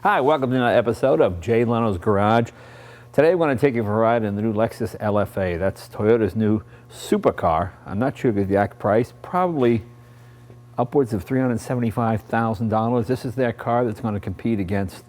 Hi, welcome to another episode of Jay Leno's Garage. Today we're going to take you for a ride in the new Lexus LFA. That's Toyota's new supercar. I'm not sure the exact price, probably upwards of $375,000. This is their car that's going to compete against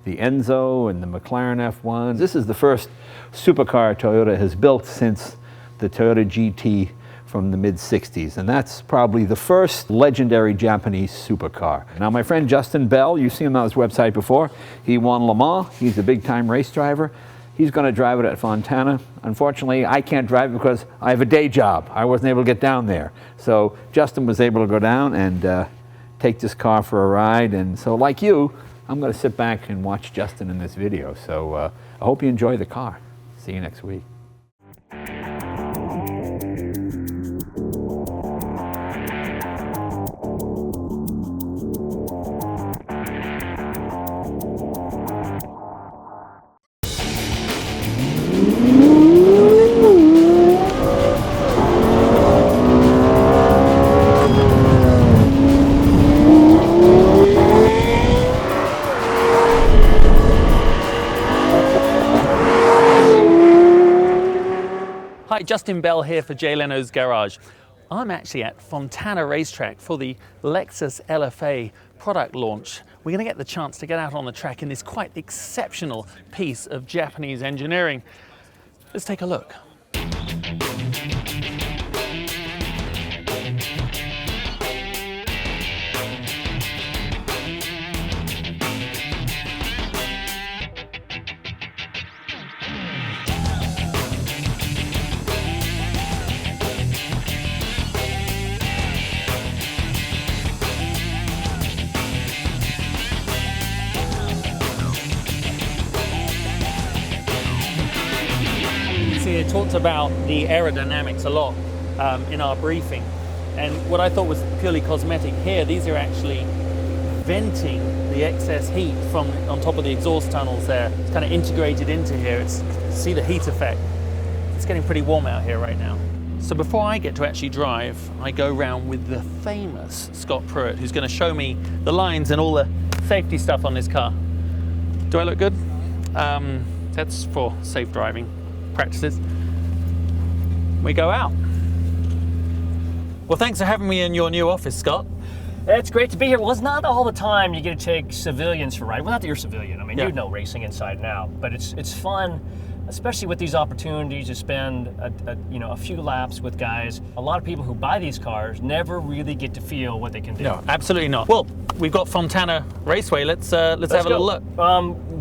the Enzo and the McLaren F1. This is the first supercar Toyota has built since the Toyota GT from the mid-60s, and that's probably the first legendary Japanese supercar. Now, my friend Justin Bell, you've seen him on his website before. He won Le Mans. He's a big-time race driver. He's going to drive it at Fontana. Unfortunately, I can't drive it because I have a day job. I wasn't able to get down there. So Justin was able to go down and take this car for a ride. And so, like you, I'm going to sit back and watch Justin in this video. So I hope you enjoy the car. See you next week. Hi, Justin Bell here for Jay Leno's Garage. I'm actually at Fontana Racetrack for the Lexus LFA product launch. We're going to get the chance to get out on the track in this quite exceptional piece of Japanese engineering. Let's take a look. It talked about the aerodynamics a lot in our briefing, and what I thought was purely cosmetic here, these are actually venting the excess heat from on top of the exhaust tunnels there. It's kind of integrated into here. See the heat effect. It's getting pretty warm out here right now. So before I get to actually drive, I go round with the famous Scott Pruitt, who's going to show me the lines and all the safety stuff on this car. Do I look good? That's for safe driving practices. We go out. Well, thanks for having me in your new office, Scott. It's great to be here. Well, it's not all the time you get to take civilians for a ride. Well, not that you're a civilian. I mean, Yeah. you know racing inside and out, but it's fun, especially with these opportunities to spend a few laps with guys. A lot of people who buy these cars never really get to feel what they can do. No, absolutely not. Well, we've got Fontana Raceway. Let's have a little look.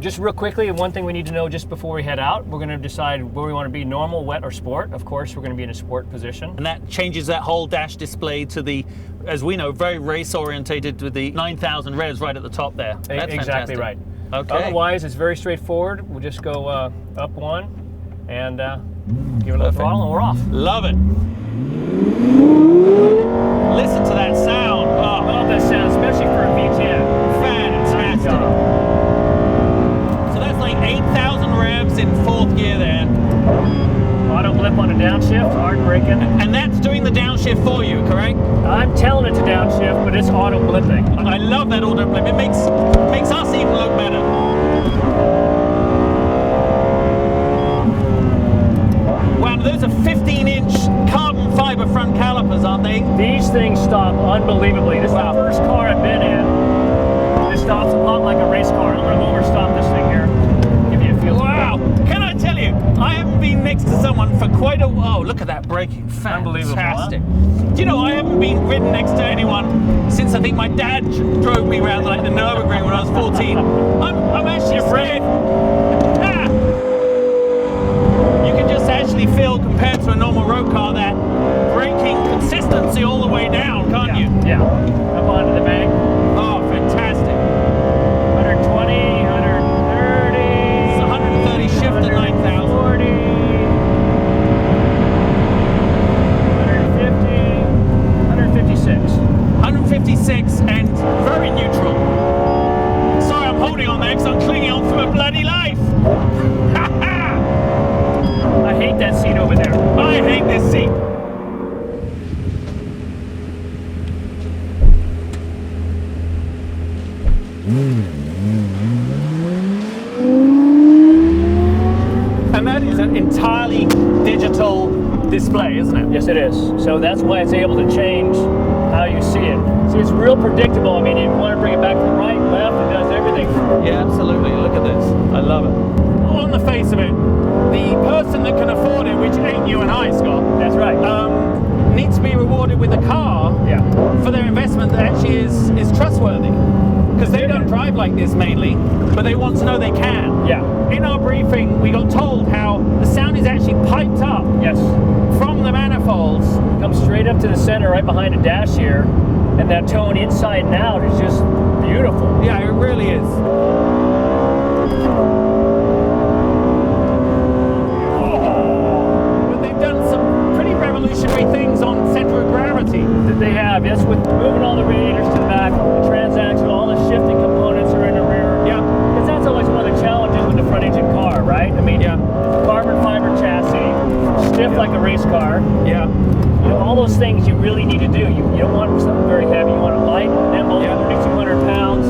Just real quickly, one thing we need to know just before we head out, we're going to decide where we want to be, normal, wet, or sport. Of course, we're going to be in a sport position. And that changes that whole dash display to the, as we know, very race orientated with the 9,000 revs right at the top there. That's exactly fantastic. right. Okay. Otherwise, it's very straightforward. We'll just go up one and give it a little throttle and we're off. Love it. Listen to that sound. I love that sound, especially for a V10. Fantastic. So that's like 8,000 revs in fourth gear there. Auto blip on a downshift, hard braking. And that's doing the downshift for you, correct? I'm telling it to downshift, but it's auto blipping. I love that auto blip. It makes us even look better. Wow, those are 15-inch carbon fiber front calipers, aren't they? These things stop unbelievably. This is the first car I've been in. This stops a lot like a race car. I'm going to overstop this thing here. Give you a feel. Wow! Can I tell you, I haven't been next to someone for quite a while. Oh, look at that braking. Unbelievable, Fantastic. huh? Do you know, I haven't been ridden next to anyone since I think my dad drove me around like the Nürburgring when I was 14. I'm actually afraid. Ah! You can just actually feel, compared to a normal road car, that braking consistency all the way down, can't you? Yeah. Up onto the bank. Oh, fantastic. 120, 130. It's 130 shift to 9,000. 40. 150. 156. 156 and very neutral. Sorry, I'm holding on there because I'm clinging on for my bloody life. I hate that seat over there. I hate this seat. digital display, isn't it? Yes, it is. So that's why it's able to change how you see it. See, it's real predictable. I mean, if you want to bring it back to the right, left, it does everything. Yeah, absolutely. Look at this. I love it. On the face of it, the person that can afford it, which ain't you and I, Scott, That's right. needs to be rewarded with a car for their investment that actually is trustworthy. Because they don't drive like this mainly, but they want to know they can. Yeah. In our briefing, we got told how the sound is actually piped up Yes. from the manifolds. Comes straight up to the center right behind the dash here, and that tone inside and out is just beautiful. Yeah, it really is. But they've done some pretty revolutionary things on center of gravity. That they have, yes, with moving all the radiators to the back, the transaxle, all the shifting components are in the rear. Yeah. Because that's always one of the challenges with the front engine car, right? I mean, Yeah. carbon fiber chassis, stiff like a race car. Yeah. You know, all those things you really need to do. You don't want something very heavy. You want it light, nimble, Yeah. 3,200 pounds,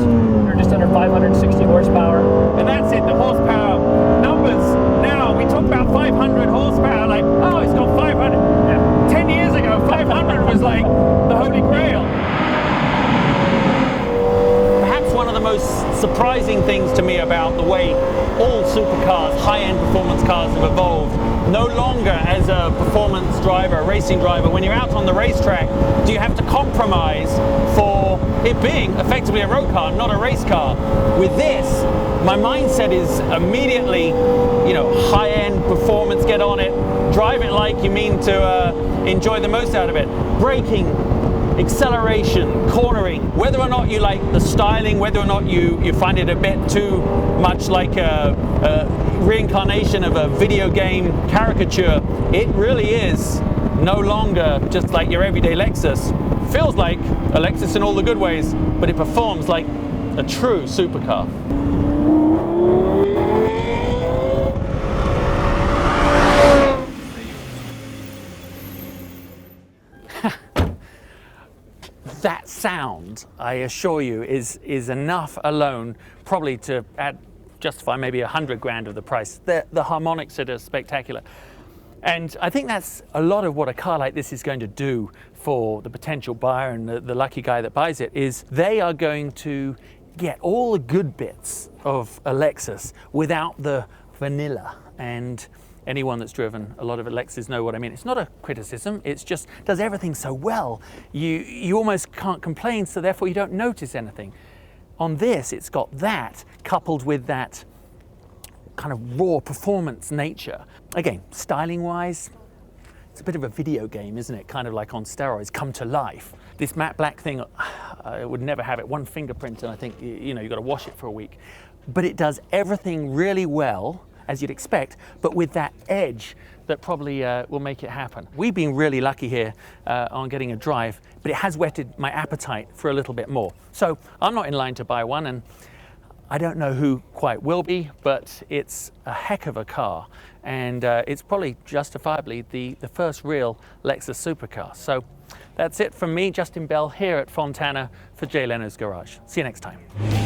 or just under 560 horsepower. And that's it, the horsepower numbers. Now, we talk about 500 horsepower, like, oh, it's got 500. Yeah. 10 years ago, 500 was like the holy grail. Perhaps one of the most surprising things to me about the way all supercars, high-end performance cars have evolved, no longer as a performance driver, a racing driver, when you're out on the racetrack, do you have to compromise for it being effectively a road car, not a race car? With this, my mindset is immediately, you know, high-end performance, get on it, drive it like you mean to enjoy the most out of it. Braking, acceleration, cornering, whether or not you like the styling, whether or not you find it a bit too much like a reincarnation of a video game caricature, it really is no longer just like your everyday Lexus. Feels like a Lexus in all the good ways, but it performs like a true supercar. That sound, I assure you, is enough alone probably to justify maybe 100 grand of the price. The harmonics are just spectacular. And I think that's a lot of what a car like this is going to do for the potential buyer and the lucky guy that buys it, is they are going to get all the good bits of a Lexus without the vanilla. And anyone that's driven a lot of Lexus know what I mean. It's not a criticism, it's just does everything so well. You almost can't complain, so therefore you don't notice anything. On this, it's got that coupled with that kind of raw performance nature. Again, styling wise, it's a bit of a video game, isn't it? Kind of like on steroids, come to life. This matte black thing, I would never have it. One fingerprint and I think, you know, you've got to wash it for a week. But it does everything really well, as you'd expect, but with that edge that probably will make it happen. We've been really lucky here on getting a drive, but it has whetted my appetite for a little bit more. So I'm not in line to buy one, and I don't know who quite will be, but it's a heck of a car, and it's probably justifiably the first real Lexus supercar. So that's it from me, Justin Bell, here at Fontana for Jay Leno's Garage. See you next time.